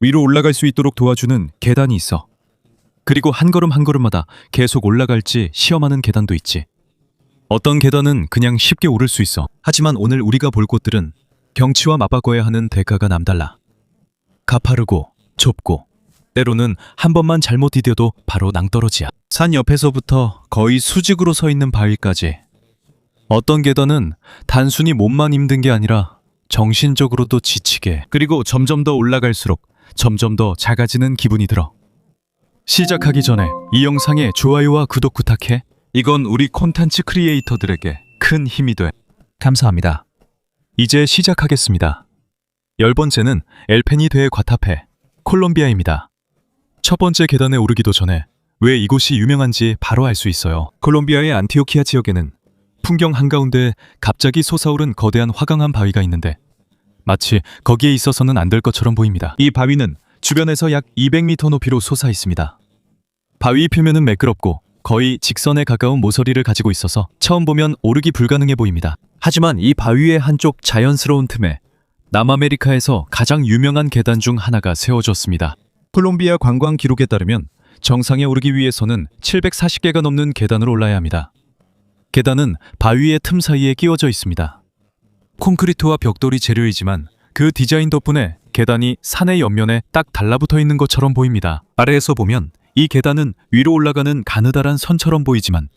위로 올라갈 수 있도록 도와주는 계단이 있어. 그리고 한 걸음 한 걸음마다 계속 올라갈지 시험하는 계단도 있지. 어떤 계단은 그냥 쉽게 오를 수 있어. 하지만 오늘 우리가 볼 곳들은 경치와 맞바꿔야 하는 대가가 남달라. 가파르고 좁고 때로는 한 번만 잘못 디뎌도 바로 낭떠러지야. 산 옆에서부터 거의 수직으로 서 있는 바위까지. 어떤 계단은 단순히 몸만 힘든 게 아니라 정신적으로도 지치게, 그리고 점점 더 올라갈수록 점점 더 작아지는 기분이 들어. 시작하기 전에 이 영상에 좋아요와 구독 부탁해. 이건 우리 콘텐츠 크리에이터들에게 큰 힘이 돼. 감사합니다. 이제 시작하겠습니다. 10번째는 엘페니드의 과타페, 콜롬비아입니다. 첫 번째 계단에 오르기도 전에 왜 이곳이 유명한지 바로 알 수 있어요. 콜롬비아의 안티오키아 지역에는 풍경 한가운데 갑자기 솟아오른 거대한 화강암 바위가 있는데 마치 거기에 있어서는 안 될 것처럼 보입니다. 이 바위는 주변에서 약 200m 높이로 솟아 있습니다. 바위 표면은 매끄럽고 거의 직선에 가까운 모서리를 가지고 있어서 처음 보면 오르기 불가능해 보입니다. 하지만 이 바위의 한쪽 자연스러운 틈에 남아메리카에서 가장 유명한 계단 중 하나가 세워졌습니다. 콜롬비아 관광 기록에 따르면 정상에 오르기 위해서는 740개가 넘는 계단을 올라야 합니다. 계단은 바위의 틈 사이에 끼워져 있습니다. 콘크리트와 벽돌이 재료이지만 그 디자인 덕분에 계단이 산의 옆면에 딱 달라붙어 있는 것처럼 보입니다. 아래에서 보면 이 계단은 위로 올라가는 가느다란 선처럼 보이지만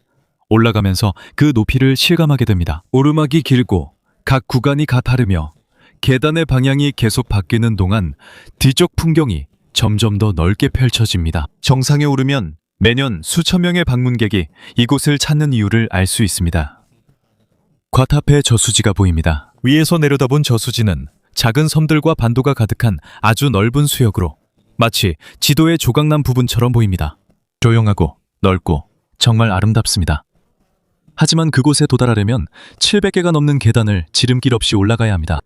올라가면서 그 높이를 실감하게 됩니다. 오르막이 길고 각 구간이 가파르며 계단의 방향이 계속 바뀌는 동안 뒤쪽 풍경이 점점 더 넓게 펼쳐집니다. 정상에 오르면 매년 수천 명의 방문객이 이곳을 찾는 이유를 알 수 있습니다. 과타페 저수지가 보입니다. 위에서 내려다본 저수지는 작은 섬들과 반도가 가득한 아주 넓은 수역으로 마치 지도의 조각난 부분처럼 보입니다. 조용하고 넓고 정말 아름답습니다. 하지만 그곳에 도달하려면 700개가 넘는 계단을 지름길 없이 올라가야 합니다.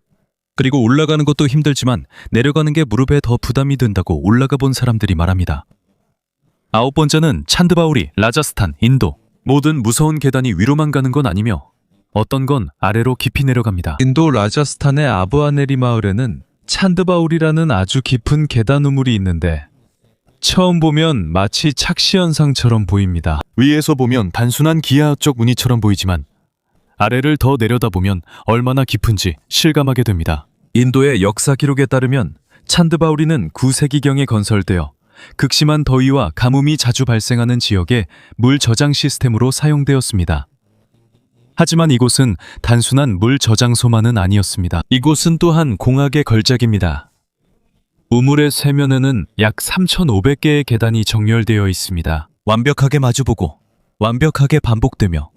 그리고 올라가는 것도 힘들지만 내려가는 게 무릎에 더 부담이 된다고 올라가 본 사람들이 말합니다. 9번째는 찬드바우리, 라자스탄, 인도. 모든 무서운 계단이 위로만 가는 건 아니며 어떤 건 아래로 깊이 내려갑니다. 인도 라자스탄의 아부아네리 마을에는 찬드바우리라는 아주 깊은 계단 우물이 있는데 처음 보면 마치 착시 현상처럼 보입니다. 위에서 보면 단순한 기하학적 무늬처럼 보이지만 아래를 더 내려다보면 얼마나 깊은지 실감하게 됩니다. 인도의 역사 기록에 따르면 찬드바우리는 9세기경에 건설되어 극심한 더위와 가뭄이 자주 발생하는 지역에 물 저장 시스템으로 사용되었습니다. 하지만 이곳은 단순한 물 저장소만은 아니었습니다. 이곳은 또한 공학의 걸작입니다. 우물의 세면에는 약 3,500개의 계단이 정렬되어 있습니다. 완벽하게 마주보고 완벽하게 반복되며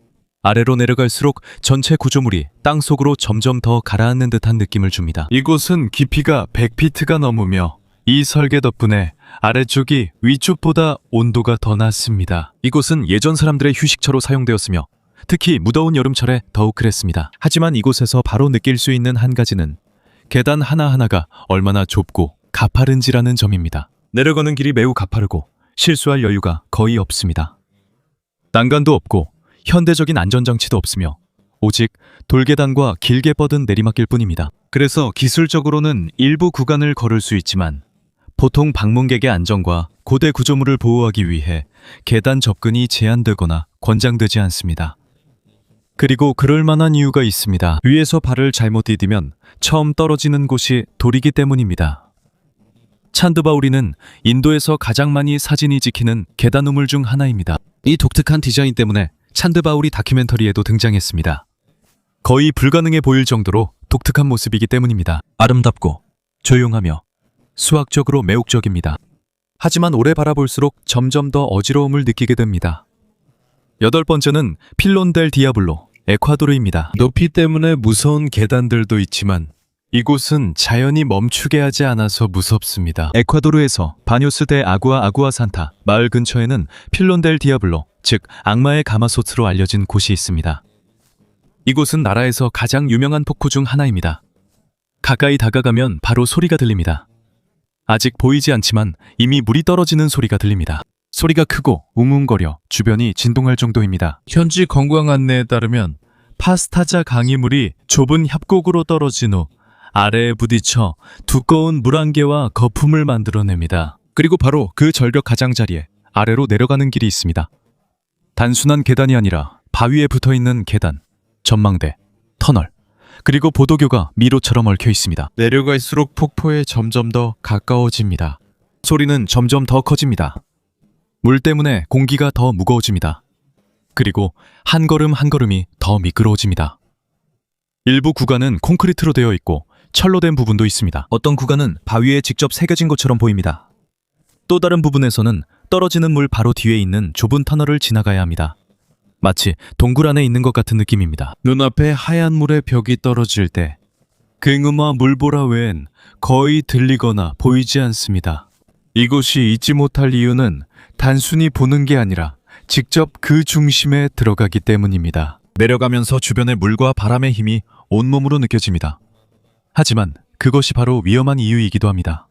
아래로 내려갈수록 전체 구조물이 땅속으로 점점 더 가라앉는 듯한 느낌을 줍니다. 이곳은 깊이가 100피트가 넘으며 이 설계 덕분에 아래쪽이 위쪽보다 온도가 더 낮습니다. 이곳은 예전 사람들의 휴식처로 사용되었으며 특히 무더운 여름철에 더욱 그랬습니다. 하지만 이곳에서 바로 느낄 수 있는 한 가지는 계단 하나하나가 얼마나 좁고 가파른지라는 점입니다. 내려가는 길이 매우 가파르고 실수할 여유가 거의 없습니다. 난간도 없고 현대적인 안전장치도 없으며 오직 돌계단과 길게 뻗은 내리막길 뿐입니다. 그래서 기술적으로는 일부 구간을 걸을 수 있지만 보통 방문객의 안전과 고대 구조물을 보호하기 위해 계단 접근이 제한되거나 권장되지 않습니다. 그리고 그럴 만한 이유가 있습니다. 위에서 발을 잘못 디디면 처음 떨어지는 곳이 돌이기 때문입니다. 찬드바우리는 인도에서 가장 많이 사진이 찍히는 계단 우물 중 하나입니다. 이 독특한 디자인 때문에 찬드바우리 다큐멘터리에도 등장했습니다. 거의 불가능해 보일 정도로 독특한 모습이기 때문입니다. 아름답고 조용하며 수학적으로 매혹적입니다. 하지만 오래 바라볼수록 점점 더 어지러움을 느끼게 됩니다. 8번째는 필론 델 디아블로, 에콰도르입니다. 높이 때문에 무서운 계단들도 있지만 이곳은 자연이 멈추게 하지 않아서 무섭습니다. 에콰도르에서 바뇨스 데 아구아 산타 마을 근처에는 필론 델 디아블로, 즉 악마의 가마솥으로 알려진 곳이 있습니다. 이곳은 나라에서 가장 유명한 폭포 중 하나입니다. 가까이 다가가면 바로 소리가 들립니다. 아직 보이지 않지만 이미 물이 떨어지는 소리가 들립니다. 소리가 크고 웅웅거려 주변이 진동할 정도입니다. 현지 관광 안내에 따르면 파스타자 강이물이 좁은 협곡으로 떨어진 후 아래에 부딪혀 두꺼운 물안개와 거품을 만들어냅니다. 그리고 바로 그 절벽 가장자리에 아래로 내려가는 길이 있습니다. 단순한 계단이 아니라 바위에 붙어있는 계단, 전망대, 터널, 그리고 보도교가 미로처럼 얽혀 있습니다. 내려갈수록 폭포에 점점 더 가까워집니다. 소리는 점점 더 커집니다. 물 때문에 공기가 더 무거워집니다. 그리고 한 걸음 한 걸음이 더 미끄러워집니다. 일부 구간은 콘크리트로 되어 있고 철로 된 부분도 있습니다. 어떤 구간은 바위에 직접 새겨진 것처럼 보입니다. 또 다른 부분에서는 떨어지는 물 바로 뒤에 있는 좁은 터널을 지나가야 합니다. 마치 동굴 안에 있는 것 같은 느낌입니다. 눈앞에 하얀 물의 벽이 떨어질 때 긍음과 물보라 외엔 거의 들리거나 보이지 않습니다. 이곳이 잊지 못할 이유는 단순히 보는 게 아니라 직접 그 중심에 들어가기 때문입니다. 내려가면서 주변의 물과 바람의 힘이 온몸으로 느껴집니다. 하지만 그것이 바로 위험한 이유이기도 합니다.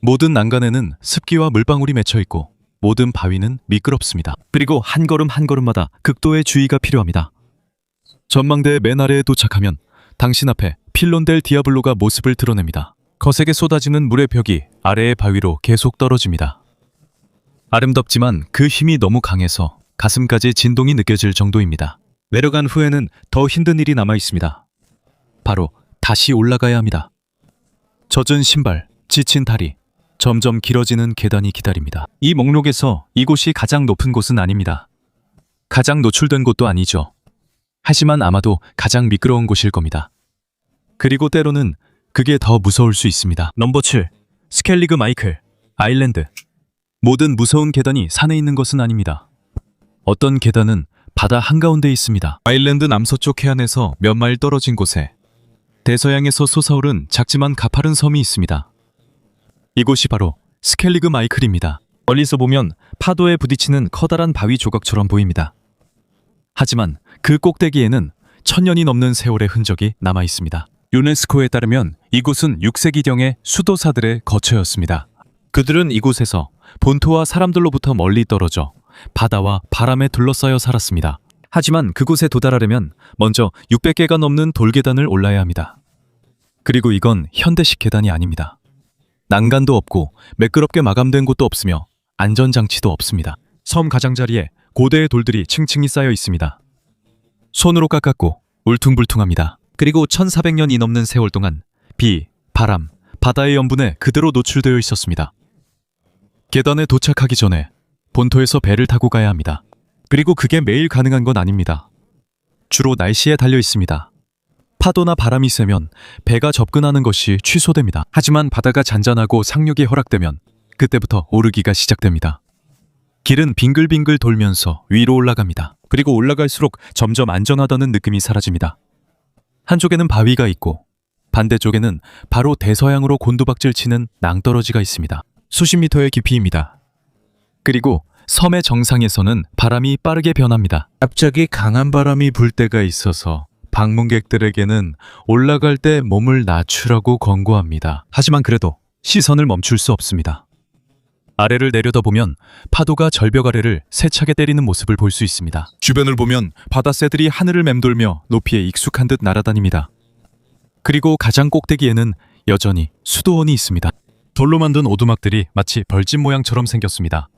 모든 난간에는 습기와 물방울이 맺혀 있고 모든 바위는 미끄럽습니다. 그리고 한 걸음 한 걸음마다 극도의 주의가 필요합니다. 전망대의 맨 아래에 도착하면 당신 앞에 필론 델 디아블로가 모습을 드러냅니다. 거세게 쏟아지는 물의 벽이 아래의 바위로 계속 떨어집니다. 아름답지만 그 힘이 너무 강해서 가슴까지 진동이 느껴질 정도입니다. 내려간 후에는 더 힘든 일이 남아 있습니다. 바로 다시 올라가야 합니다. 젖은 신발, 지친 다리, 점점 길어지는 계단이 기다립니다. 이 목록에서 이곳이 가장 높은 곳은 아닙니다. 가장 노출된 곳도 아니죠. 하지만 아마도 가장 미끄러운 곳일 겁니다. 그리고 때로는 그게 더 무서울 수 있습니다. 넘버 7, 스켈리그 마이클, 아일랜드. 모든 무서운 계단이 산에 있는 것은 아닙니다. 어떤 계단은 바다 한가운데 있습니다. 아일랜드 남서쪽 해안에서 몇 마일 떨어진 곳에 대서양에서 솟아오른 작지만 가파른 섬이 있습니다. 이곳이 바로 스켈리그 마이클입니다. 멀리서 보면 파도에 부딪히는 커다란 바위 조각처럼 보입니다. 하지만 그 꼭대기에는 천년이 넘는 세월의 흔적이 남아 있습니다. 유네스코에 따르면 이곳은 6세기경의 수도사들의 거처였습니다. 그들은 이곳에서 본토와 사람들로부터 멀리 떨어져 바다와 바람에 둘러싸여 살았습니다. 하지만 그곳에 도달하려면 먼저 600개가 넘는 돌계단을 올라야 합니다. 그리고 이건 현대식 계단이 아닙니다. 난간도 없고 매끄럽게 마감된 곳도 없으며 안전장치도 없습니다. 섬 가장자리에 고대의 돌들이 층층이 쌓여 있습니다. 손으로 깎았고 울퉁불퉁합니다. 그리고 1400년이 넘는 세월 동안 비, 바람, 바다의 염분에 그대로 노출되어 있었습니다. 계단에 도착하기 전에 본토에서 배를 타고 가야 합니다. 그리고 그게 매일 가능한 건 아닙니다. 주로 날씨에 달려 있습니다. 파도나 바람이 세면 배가 접근하는 것이 취소됩니다. 하지만 바다가 잔잔하고 상륙이 허락되면 그때부터 오르기가 시작됩니다. 길은 빙글빙글 돌면서 위로 올라갑니다. 그리고 올라갈수록 점점 안전하다는 느낌이 사라집니다. 한쪽에는 바위가 있고 반대쪽에는 바로 대서양으로 곤두박질 치는 낭떠러지가 있습니다. 수십 미터의 깊이입니다. 그리고 섬의 정상에서는 바람이 빠르게 변합니다. 갑자기 강한 바람이 불 때가 있어서 방문객들에게는 올라갈 때 몸을 낮추라고 권고합니다. 하지만 그래도 시선을 멈출 수 없습니다. 아래를 내려다보면 파도가 절벽 아래를 세차게 때리는 모습을 볼 수 있습니다. 주변을 보면 바다새들이 하늘을 맴돌며 높이에 익숙한 듯 날아다닙니다. 그리고 가장 꼭대기에는 여전히 수도원이 있습니다. 돌로 만든 오두막들이 마치 벌집 모양처럼 생겼습니다.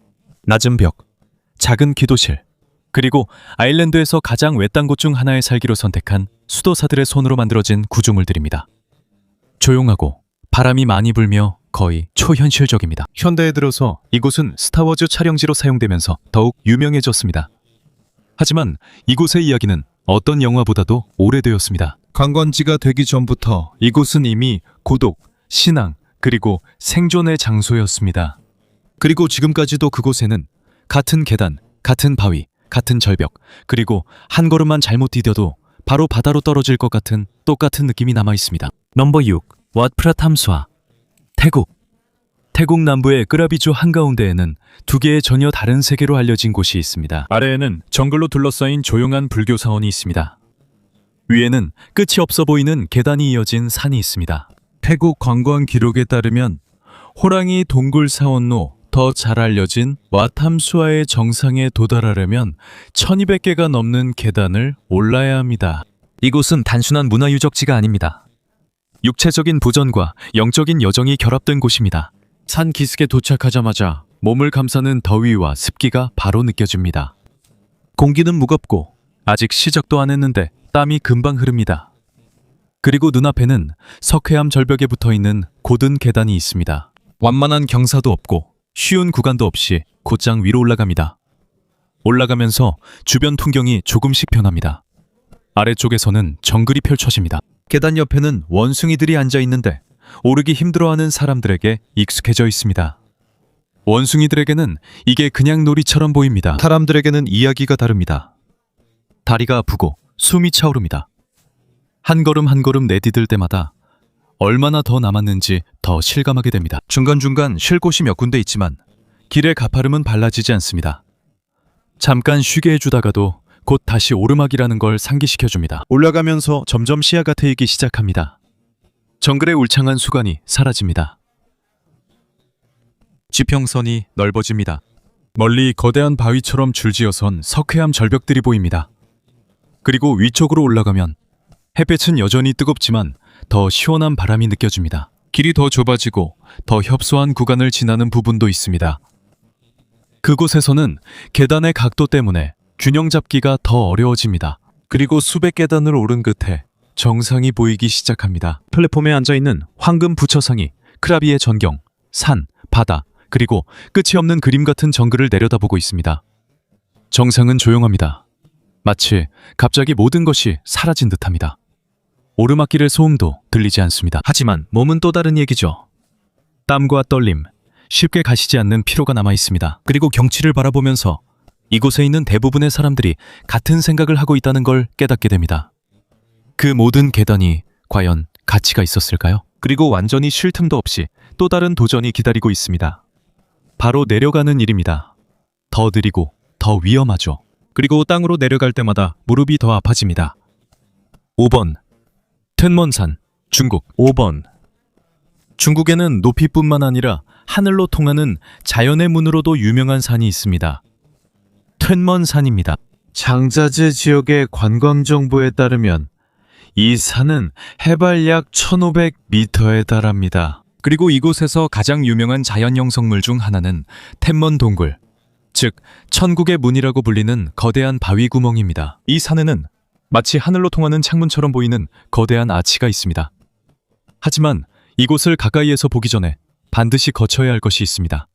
낮은 벽, 작은 기도실, 그리고 아일랜드에서 가장 외딴 곳 중 하나에 살기로 선택한 수도사들의 손으로 만들어진 구조물들입니다. 조용하고 바람이 많이 불며 거의 초현실적입니다. 현대에 들어서 이곳은 스타워즈 촬영지로 사용되면서 더욱 유명해졌습니다. 하지만 이곳의 이야기는 어떤 영화보다도 오래되었습니다. 관광지가 되기 전부터 이곳은 이미 고독, 신앙, 그리고 생존의 장소였습니다. 그리고 지금까지도 그곳에는 같은 계단, 같은 바위, 같은 절벽, 그리고 한 걸음만 잘못 디뎌도 바로 바다로 떨어질 것 같은 똑같은 느낌이 남아 있습니다. 넘버 6. 왓프라 탐수와 태국. 태국 남부의 끄라비주 한가운데에는 두 개의 전혀 다른 세계로 알려진 곳이 있습니다. 아래에는 정글로 둘러싸인 조용한 불교 사원이 있습니다. 위에는 끝이 없어 보이는 계단이 이어진 산이 있습니다. 태국 관광 기록에 따르면 호랑이 동굴 사원로 더 잘 알려진 와탐수아의 정상에 도달하려면 1200개가 넘는 계단을 올라야 합니다. 이곳은 단순한 문화유적지가 아닙니다. 육체적인 도전과 영적인 여정이 결합된 곳입니다. 산 기슭에 도착하자마자 몸을 감싸는 더위와 습기가 바로 느껴집니다. 공기는 무겁고 아직 시작도 안 했는데 땀이 금방 흐릅니다. 그리고 눈앞에는 석회암 절벽에 붙어있는 곧은 계단이 있습니다. 완만한 경사도 없고 쉬운 구간도 없이 곧장 위로 올라갑니다. 올라가면서 주변 풍경이 조금씩 변합니다. 아래쪽에서는 정글이 펼쳐집니다. 계단 옆에는 원숭이들이 앉아 있는데 오르기 힘들어하는 사람들에게 익숙해져 있습니다. 원숭이들에게는 이게 그냥 놀이처럼 보입니다. 사람들에게는 이야기가 다릅니다. 다리가 아프고 숨이 차오릅니다. 한 걸음 한 걸음 내디딜 때마다 얼마나 더 남았는지 더 실감하게 됩니다. 중간중간 쉴 곳이 몇 군데 있지만 길의 가파름은 발라지지 않습니다. 잠깐 쉬게 해주다가도 곧 다시 오르막이라는 걸 상기시켜줍니다. 올라가면서 점점 시야가 트이기 시작합니다. 정글의 울창한 수관이 사라집니다. 지평선이 넓어집니다. 멀리 거대한 바위처럼 줄지어선 석회암 절벽들이 보입니다. 그리고 위쪽으로 올라가면 햇볕은 여전히 뜨겁지만 더 시원한 바람이 느껴집니다. 길이 더 좁아지고 더 협소한 구간을 지나는 부분도 있습니다. 그곳에서는 계단의 각도 때문에 균형 잡기가 더 어려워집니다. 그리고 수백 계단을 오른 끝에 정상이 보이기 시작합니다. 플랫폼에 앉아있는 황금 부처상이 크라비의 전경, 산, 바다, 그리고 끝이 없는 그림 같은 정글을 내려다보고 있습니다. 정상은 조용합니다. 마치 갑자기 모든 것이 사라진 듯합니다. 오르막길의 소음도 들리지 않습니다. 하지만 몸은 또 다른 얘기죠. 땀과 떨림, 쉽게 가시지 않는 피로가 남아 있습니다. 그리고 경치를 바라보면서 이곳에 있는 대부분의 사람들이 같은 생각을 하고 있다는 걸 깨닫게 됩니다. 그 모든 계단이 과연 가치가 있었을까요? 그리고 완전히 쉴 틈도 없이 또 다른 도전이 기다리고 있습니다. 바로 내려가는 일입니다. 더 느리고 더 위험하죠. 그리고 땅으로 내려갈 때마다 무릎이 더 아파집니다. 5번 텐먼산, 중국. 5번 중국에는 높이뿐만 아니라 하늘로 통하는 자연의 문으로도 유명한 산이 있습니다. 텐먼산입니다. 장자제 지역의 관광 정보에 따르면 이 산은 해발 약 1500m에 달합니다. 그리고 이곳에서 가장 유명한 자연 형성물 중 하나는 텐먼 동굴, 즉 천국의 문이라고 불리는 거대한 바위 구멍입니다. 이 산에는 마치 하늘로 통하는 창문처럼 보이는 거대한 아치가 있습니다. 하지만 이곳을 가까이에서 보기 전에 반드시 거쳐야 할 것이 있습니다.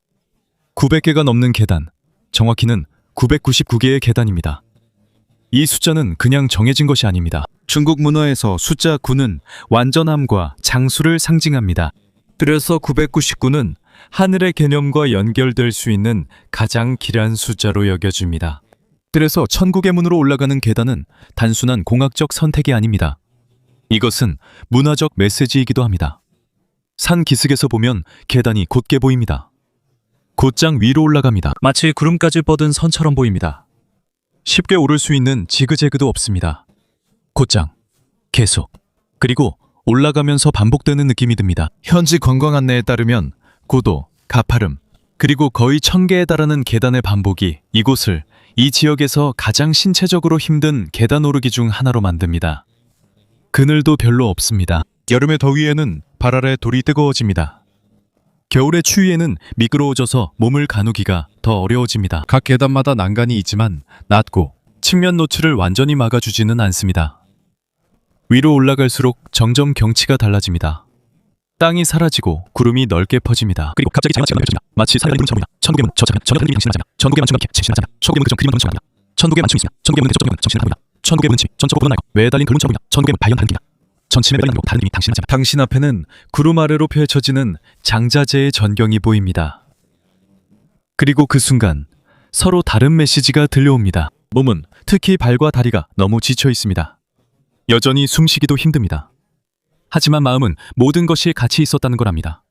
900개가 넘는 계단, 정확히는 999개의 계단입니다. 이 숫자는 그냥 정해진 것이 아닙니다. 중국 문화에서 숫자 9는 완전함과 장수를 상징합니다. 그래서 999는 하늘의 개념과 연결될 수 있는 가장 길한 숫자로 여겨집니다. 그래서 천국의 문으로 올라가는 계단은 단순한 공학적 선택이 아닙니다. 이것은 문화적 메시지이기도 합니다. 산 기슭에서 보면 계단이 곧게 보입니다. 곧장 위로 올라갑니다. 마치 구름까지 뻗은 선처럼 보입니다. 쉽게 오를 수 있는 지그재그도 없습니다. 곧장, 계속, 그리고 올라가면서 반복되는 느낌이 듭니다. 현지 관광 안내에 따르면 고도, 가파름, 그리고 거의 1000개에 달하는 계단의 반복이 이곳을 이 지역에서 가장 신체적으로 힘든 계단 오르기 중 하나로 만듭니다. 그늘도 별로 없습니다. 여름의 더위에는 발 아래 돌이 뜨거워집니다. 겨울의 추위에는 미끄러워져서 몸을 가누기가 더 어려워집니다. 각 계단마다 난간이 있지만 낮고 측면 노출을 완전히 막아주지는 않습니다. 위로 올라갈수록 점점 경치가 달라집니다. 땅이 사라지고 구름이 넓게 퍼집니다. 그리고 갑자기 장마치가 느껴집니다. 마치 사이가 있는 문처럼입니다. 천국의 문, 저자면 전혀 다른 일이 당신을 나타납니다. 천국의 만충 이렇게 정신을 나타납니다. 천국의 문 그정 그림만 정신을 나타납니다. 천국의 만충이 있습니다. 천국의 문에 저쪽에 정신을 나타납니다. 천국의 문치 전적으로 보는 날과 외에 달린 돌문처럼입니다. 천국의 문 발견 다른 길입니다. 전침에 매달린 다른 님이 당신을 나타납니다. 당신 앞에는 구름 아래로 펼쳐지는 장자재의 전경이 보입니다. 그리고 그 순간 서로 다른 메시지가 들려옵니다. 몸은, 특히 발과 다리가 너무 지쳐 있습니다. 여전히 숨쉬기도 힘듭니다. 하지만 마음은 모든 것이 같이 있었다는 걸 압니다.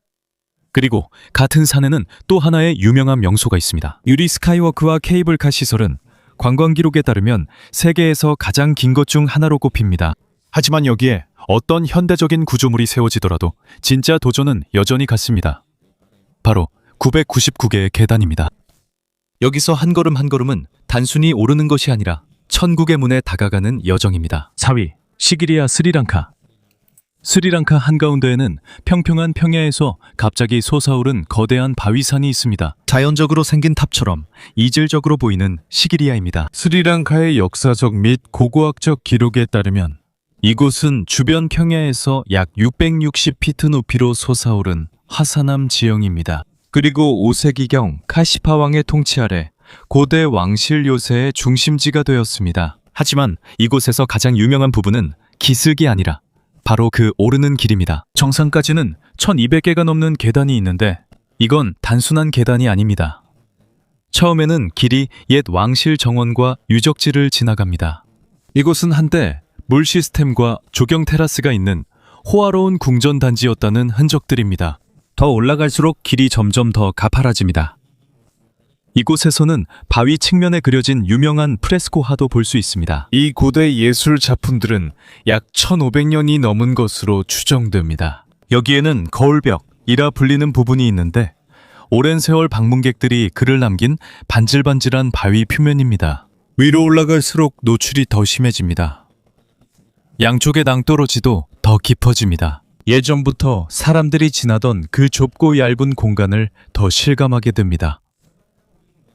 그리고 같은 산에는 또 하나의 유명한 명소가 있습니다. 유리 스카이워크와 케이블카 시설은 관광 기록에 따르면 세계에서 가장 긴 것 중 하나로 꼽힙니다. 하지만 여기에 어떤 현대적인 구조물이 세워지더라도 진짜 도전은 여전히 같습니다. 바로 999개의 계단입니다. 여기서 한 걸음 한 걸음은 단순히 오르는 것이 아니라 천국의 문에 다가가는 여정입니다. 4위, 시기리아 스리랑카. 스리랑카 한가운데에는 평평한 평야에서 갑자기 솟아오른 거대한 바위산이 있습니다. 자연적으로 생긴 탑처럼 이질적으로 보이는 시기리아입니다. 스리랑카의 역사적 및 고고학적 기록에 따르면 이곳은 주변 평야에서 약 660피트 높이로 솟아오른 화산암 지형입니다. 그리고 5세기경 카시파 왕의 통치 아래 고대 왕실 요새의 중심지가 되었습니다. 하지만 이곳에서 가장 유명한 부분은 기슭이 아니라 바로 그 오르는 길입니다. 정상까지는 1200개가 넘는 계단이 있는데 이건 단순한 계단이 아닙니다. 처음에는 길이 옛 왕실 정원과 유적지를 지나갑니다. 이곳은 한때 물 시스템과 조경 테라스가 있는 호화로운 궁전 단지였다는 흔적들입니다. 더 올라갈수록 길이 점점 더 가파라집니다. 이곳에서는 바위 측면에 그려진 유명한 프레스코화도 볼 수 있습니다. 이 고대 예술 작품들은 약 1500년이 넘은 것으로 추정됩니다. 여기에는 거울벽이라 불리는 부분이 있는데 오랜 세월 방문객들이 글을 남긴 반질반질한 바위 표면입니다. 위로 올라갈수록 노출이 더 심해집니다. 양쪽의 낭떠러지도 더 깊어집니다. 예전부터 사람들이 지나던 그 좁고 얇은 공간을 더 실감하게 됩니다.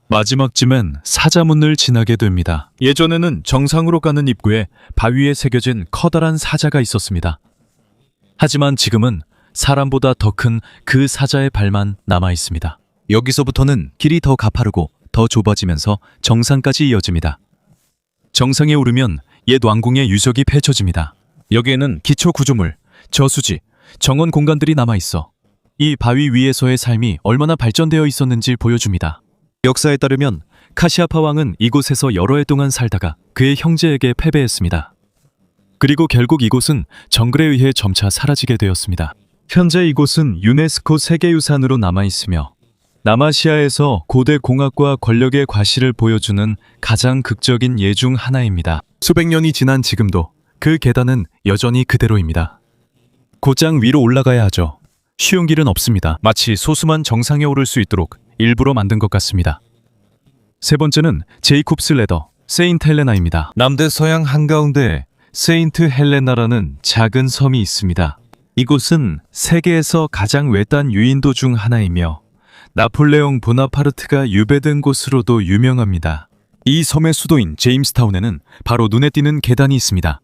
마지막쯤엔 사자문을 지나게 됩니다. 예전에는 정상으로 가는 입구에 바위에 새겨진 커다란 사자가 있었습니다. 하지만 지금은 사람보다 더 큰 그 사자의 발만 남아 있습니다. 여기서부터는 길이 더 가파르고 더 좁아지면서 정상까지 이어집니다. 정상에 오르면 옛 왕궁의 유적이 펼쳐집니다. 여기에는 기초 구조물, 저수지, 정원 공간들이 남아 있어 이 바위 위에서의 삶이 얼마나 발전되어 있었는지 보여줍니다. 역사에 따르면 카시아파 왕은 이곳에서 여러 해 동안 살다가 그의 형제에게 패배했습니다. 그리고 결국 이곳은 정글에 의해 점차 사라지게 되었습니다. 현재 이곳은 유네스코 세계유산으로 남아있으며 남아시아에서 고대 공학과 권력의 과실을 보여주는 가장 극적인 예 중 하나입니다. 수백 년이 지난 지금도 그 계단은 여전히 그대로입니다. 곧장 위로 올라가야 하죠. 쉬운 길은 없습니다. 마치 소수만 정상에 오를 수 있도록 일부러 만든 것 같습니다. 세 번째는 제이콥스 레더, 세인트 헬레나입니다. 남대서양 한가운데에 세인트 헬레나라는 작은 섬이 있습니다. 이곳은 세계에서 가장 외딴 유인도 중 하나이며 나폴레옹 보나파르트가 유배된 곳으로도 유명합니다. 이 섬의 수도인 제임스타운에는 바로 눈에 띄는 계단이 있습니다.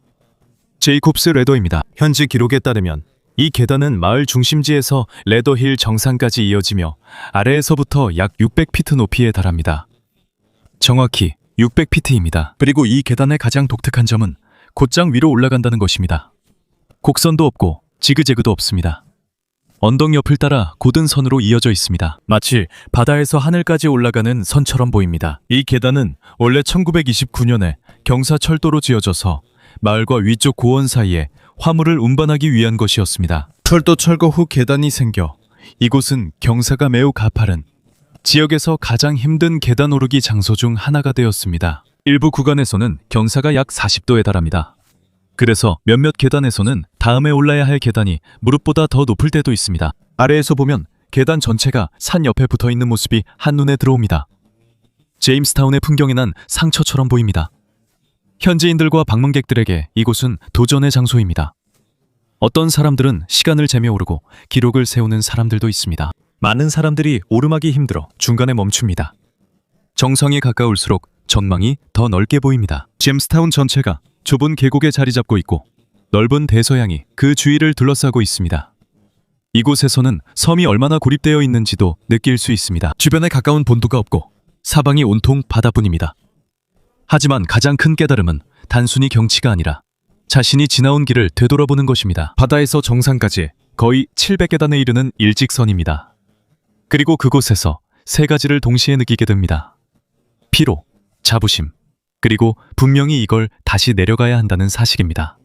제이콥스 레더입니다. 현지 기록에 따르면 이 계단은 마을 중심지에서 레더힐 정상까지 이어지며 아래에서부터 약 600피트 높이에 달합니다. 정확히 600피트입니다. 그리고 이 계단의 가장 독특한 점은 곧장 위로 올라간다는 것입니다. 곡선도 없고 지그재그도 없습니다. 언덕 옆을 따라 곧은 선으로 이어져 있습니다. 마치 바다에서 하늘까지 올라가는 선처럼 보입니다. 이 계단은 원래 1929년에 경사철도로 지어져서 마을과 위쪽 고원 사이에 화물을 운반하기 위한 것이었습니다. 철도 철거 후 계단이 생겨 이곳은 경사가 매우 가파른 지역에서 가장 힘든 계단 오르기 장소 중 하나가 되었습니다. 일부 구간에서는 경사가 약 40도에 달합니다. 그래서 몇몇 계단에서는 다음에 올라야 할 계단이 무릎보다 더 높을 때도 있습니다. 아래에서 보면 계단 전체가 산 옆에 붙어 있는 모습이 한눈에 들어옵니다. 제임스타운의 풍경에 난 상처처럼 보입니다. 현지인들과 방문객들에게 이곳은 도전의 장소입니다. 어떤 사람들은 시간을 재며 오르고 기록을 세우는 사람들도 있습니다. 많은 사람들이 오르막이 힘들어 중간에 멈춥니다. 정상에 가까울수록 전망이 더 넓게 보입니다. 제임스타운 전체가 좁은 계곡에 자리 잡고 있고 넓은 대서양이 그 주위를 둘러싸고 있습니다. 이곳에서는 섬이 얼마나 고립되어 있는지도 느낄 수 있습니다. 주변에 가까운 본도가 없고 사방이 온통 바다뿐입니다. 하지만 가장 큰 깨달음은 단순히 경치가 아니라 자신이 지나온 길을 되돌아보는 것입니다. 바다에서 정상까지 거의 700계단에 이르는 일직선입니다. 그리고 그곳에서 세 가지를 동시에 느끼게 됩니다. 피로, 자부심, 그리고 분명히 이걸 다시 내려가야 한다는 사실입니다.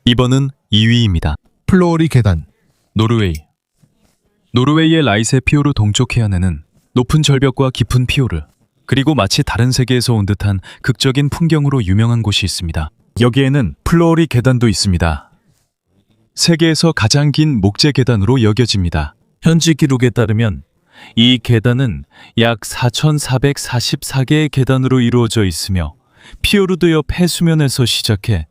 이번은 2위입니다. 플로어리 계단. 노르웨이. 노르웨이의 라이세 피오르 동쪽 해안에는 높은 절벽과 깊은 피오르, 그리고 마치 다른 세계에서 온 듯한 극적인 풍경으로 유명한 곳이 있습니다. 여기에는 플로어리 계단도 있습니다. 세계에서 가장 긴 목재 계단으로 여겨집니다. 현지 기록에 따르면 이 계단은 약 4,444개의 계단으로 이루어져 있으며 피오르드 옆 해수면에서 시작해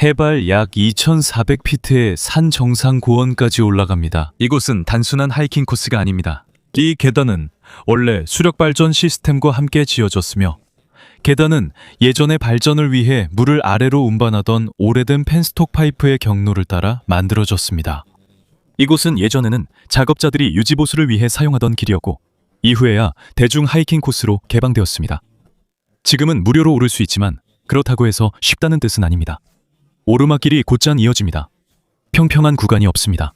해발 약 2,400피트의 산 정상 고원까지 올라갑니다. 이곳은 단순한 하이킹 코스가 아닙니다. 이 계단은 원래 수력 발전 시스템과 함께 지어졌으며 계단은 예전의 발전을 위해 물을 아래로 운반하던 오래된 펜스톡 파이프의 경로를 따라 만들어졌습니다. 이곳은 예전에는 작업자들이 유지보수를 위해 사용하던 길이었고 이후에야 대중 하이킹 코스로 개방되었습니다. 지금은 무료로 오를 수 있지만 그렇다고 해서 쉽다는 뜻은 아닙니다. 오르막길이 곧장 이어집니다. 평평한 구간이 없습니다.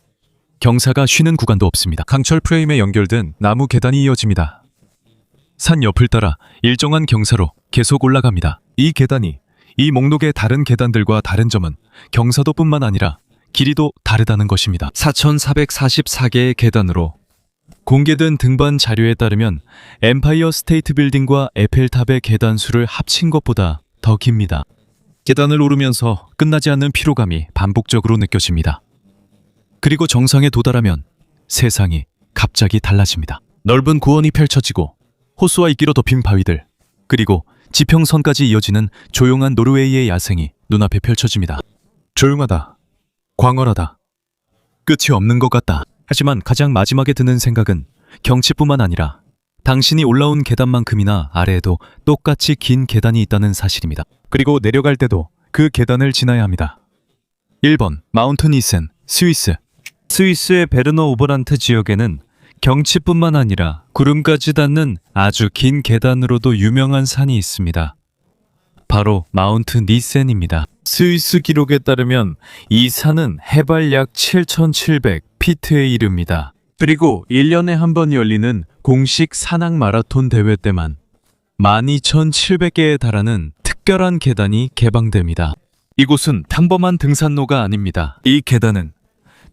경사가 쉬는 구간도 없습니다. 강철 프레임에 연결된 나무 계단이 이어집니다. 산 옆을 따라 일정한 경사로 계속 올라갑니다. 이 계단이 이 목록의 다른 계단들과 다른 점은 경사도뿐만 아니라 길이도 다르다는 것입니다. 4,444개의 계단으로 공개된 등반 자료에 따르면 엠파이어 스테이트 빌딩과 에펠탑의 계단 수를 합친 것보다 더 깁니다. 계단을 오르면서 끝나지 않는 피로감이 반복적으로 느껴집니다. 그리고 정상에 도달하면 세상이 갑자기 달라집니다. 넓은 고원이 펼쳐지고 호수와 이끼로 덮인 바위들, 그리고 지평선까지 이어지는 조용한 노르웨이의 야생이 눈앞에 펼쳐집니다. 조용하다. 광활하다. 끝이 없는 것 같다. 하지만 가장 마지막에 드는 생각은 경치뿐만 아니라 당신이 올라온 계단만큼이나 아래에도 똑같이 긴 계단이 있다는 사실입니다. 그리고 내려갈 때도 그 계단을 지나야 합니다. 1번 마운트 니센, 스위스. 스위스의 베르너 오버란트 지역에는 경치뿐만 아니라 구름까지 닿는 아주 긴 계단으로도 유명한 산이 있습니다. 바로 마운트 니센입니다. 스위스 기록에 따르면 이 산은 해발 약 7,700피트에 이릅니다. 그리고 1년에 한 번 열리는 공식 산악 마라톤 대회 때만 12,700개에 달하는 특별한 계단이 개방됩니다. 이곳은 평범한 등산로가 아닙니다. 이 계단은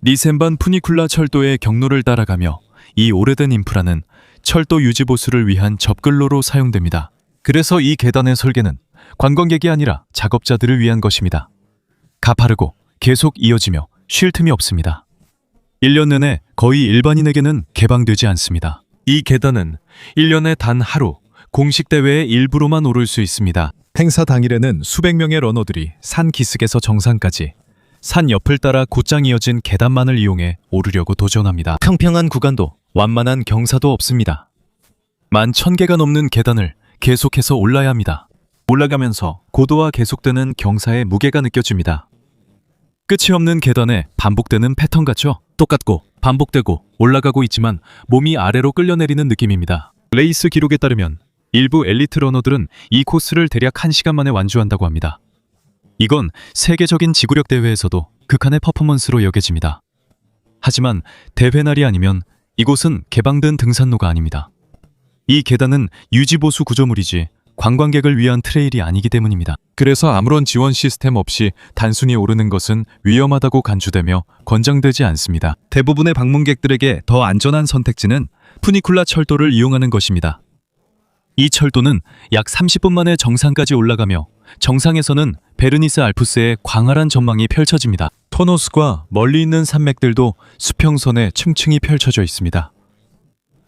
니센반 푸니쿨라 철도의 경로를 따라가며 이 오래된 인프라는 철도 유지 보수를 위한 접근로로 사용됩니다. 그래서 이 계단의 설계는 관광객이 아니라 작업자들을 위한 것입니다. 가파르고 계속 이어지며 쉴 틈이 없습니다. 1년 내내 거의 일반인에게는 개방되지 않습니다. 이 계단은 1년에 단 하루 공식 대회의 일부로만 오를 수 있습니다. 행사 당일에는 수백 명의 러너들이 산 기슭에서 정상까지 산 옆을 따라 곧장 이어진 계단만을 이용해 오르려고 도전합니다. 평평한 구간도 완만한 경사도 없습니다. 11,000개가 넘는 계단을 계속해서 올라야 합니다. 올라가면서 고도와 계속되는 경사의 무게가 느껴집니다. 끝이 없는 계단에 반복되는 패턴 같죠? 똑같고 반복되고 올라가고 있지만 몸이 아래로 끌려내리는 느낌입니다. 레이스 기록에 따르면 일부 엘리트 러너들은 이 코스를 대략 1시간 만에 완주한다고 합니다. 이건 세계적인 지구력 대회에서도 극한의 퍼포먼스로 여겨집니다. 하지만 대회 날이 아니면 이곳은 개방된 등산로가 아닙니다. 이 계단은 유지보수 구조물이지 관광객을 위한 트레일이 아니기 때문입니다. 그래서 아무런 지원 시스템 없이 단순히 오르는 것은 위험하다고 간주되며 권장되지 않습니다. 대부분의 방문객들에게 더 안전한 선택지는 푸니쿨라 철도를 이용하는 것입니다. 이 철도는 약 30분 만에 정상까지 올라가며 정상에서는 베르니스 알프스의 광활한 전망이 펼쳐집니다. 토노스과 멀리 있는 산맥들도 수평선에 층층이 펼쳐져 있습니다.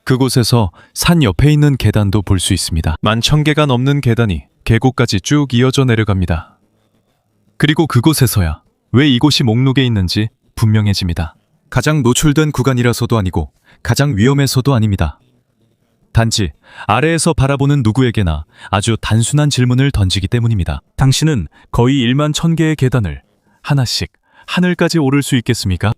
그곳에서 산 옆에 있는 계단도 볼 수 있습니다. 11,000개가 넘는 계단이 계곡까지 쭉 이어져 내려갑니다. 그리고 그곳에서야 왜 이곳이 목록에 있는지 분명해집니다. 가장 노출된 구간이라서도 아니고 가장 위험해서도 아닙니다. 단지 아래에서 바라보는 누구에게나 아주 단순한 질문을 던지기 때문입니다. 당신은 거의 11,000개의 계단을 하나씩 하늘까지 오를 수 있겠습니까?